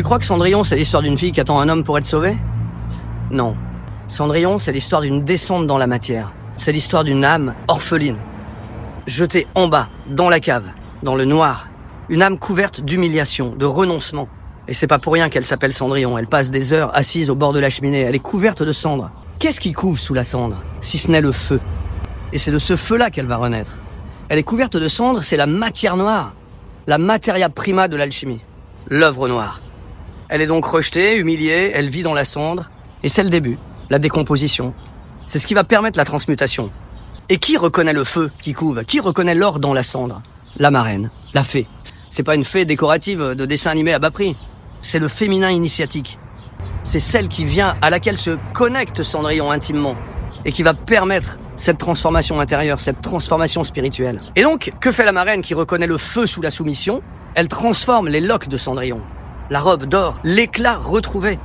Tu crois que Cendrillon, c'est l'histoire d'une fille qui attend un homme pour être sauvée? Non. Cendrillon, c'est l'histoire d'une descente dans la matière. C'est l'histoire d'une âme orpheline, jetée en bas, dans la cave, dans le noir. Une âme couverte d'humiliation, de renoncement. Et c'est pas pour rien qu'elle s'appelle Cendrillon. Elle passe des heures assise au bord de la cheminée. Elle est couverte de cendres. Qu'est-ce qui couvre sous la cendre, si ce n'est le feu? Et c'est de ce feu-là qu'elle va renaître. Elle est couverte de cendres, c'est la matière noire, la materia prima de l'alchimie, l'œuvre noire. Elle est donc rejetée, humiliée, elle vit dans la cendre, et c'est le début, la décomposition. C'est ce qui va permettre la transmutation. Et qui reconnaît le feu qui couve? Qui reconnaît l'or dans la cendre? La marraine, la fée. C'est pas une fée décorative de dessin animé à bas prix. C'est le féminin initiatique. C'est celle qui vient, à laquelle se connecte Cendrillon intimement, et qui va permettre cette transformation intérieure, cette transformation spirituelle. Et donc, que fait la marraine qui reconnaît le feu sous la soumission? Elle transforme les loques de Cendrillon, la robe d'or, l'éclat retrouvé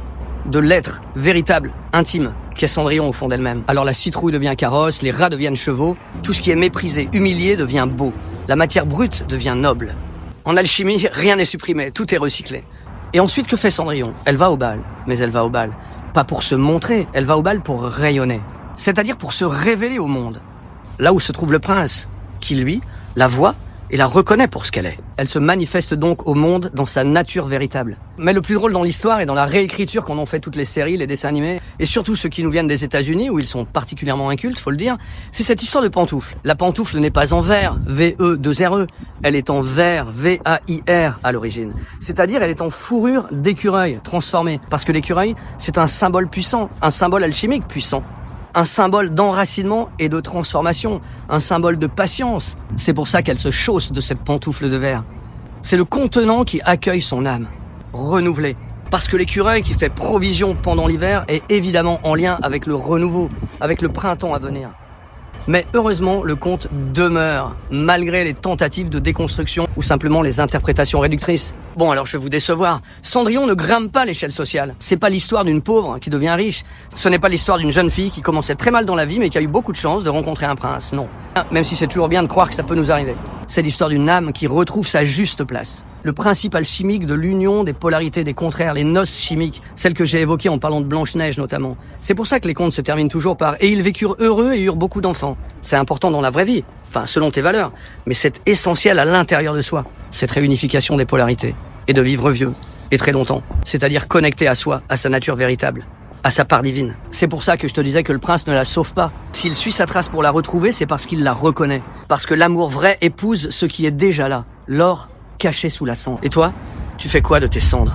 de l'être véritable, intime, qu'est Cendrillon au fond d'elle-même. Alors la citrouille devient carrosse, les rats deviennent chevaux, tout ce qui est méprisé, humilié devient beau, la matière brute devient noble. En alchimie, rien n'est supprimé, tout est recyclé. Et ensuite, que fait Cendrillon? Elle va au bal, mais elle va au bal pas pour se montrer, elle va au bal pour rayonner. C'est-à-dire pour se révéler au monde. Là où se trouve le prince, qui lui, la voit et la reconnaît pour ce qu'elle est. Elle se manifeste donc au monde dans sa nature véritable. Mais le plus drôle dans l'histoire et dans la réécriture qu'en ont fait toutes les séries, les dessins animés, et surtout ceux qui nous viennent des États-Unis, où ils sont particulièrement incultes, faut le dire, c'est cette histoire de pantoufle. La pantoufle n'est pas en verre, V-E-2-R-E, elle est en verre, V-A-I-R à l'origine. C'est-à-dire elle est en fourrure d'écureuil transformée. Parce que l'écureuil, c'est un symbole puissant, un symbole alchimique puissant. Un symbole d'enracinement et de transformation, un symbole de patience. C'est pour ça qu'elle se chausse de cette pantoufle de verre. C'est le contenant qui accueille son âme, renouvelée. Parce que l'écureuil qui fait provision pendant l'hiver est évidemment en lien avec le renouveau, avec le printemps à venir. Mais heureusement, le conte demeure, malgré les tentatives de déconstruction ou simplement les interprétations réductrices. Bon, alors je vais vous décevoir. Cendrillon ne grimpe pas l'échelle sociale. C'est pas l'histoire d'une pauvre qui devient riche. Ce n'est pas l'histoire d'une jeune fille qui commençait très mal dans la vie mais qui a eu beaucoup de chance de rencontrer un prince. Non. Même si c'est toujours bien de croire que ça peut nous arriver. C'est l'histoire d'une âme qui retrouve sa juste place. Le principe alchimique de l'union des polarités, des contraires, les noces chimiques, celles que j'ai évoquées en parlant de Blanche-Neige notamment. C'est pour ça que les contes se terminent toujours par « et ils vécurent heureux et eurent beaucoup d'enfants ». C'est important dans la vraie vie, enfin selon tes valeurs, mais c'est essentiel à l'intérieur de soi, cette réunification des polarités, et de vivre vieux, et très longtemps, c'est-à-dire connecté à soi, à sa nature véritable, à sa part divine. C'est pour ça que je te disais que le prince ne la sauve pas. S'il suit sa trace pour la retrouver, c'est parce qu'il la reconnaît, parce que l'amour vrai épouse ce qui est déjà là, l'or caché sous la cendre. Et toi, tu fais quoi de tes cendres ?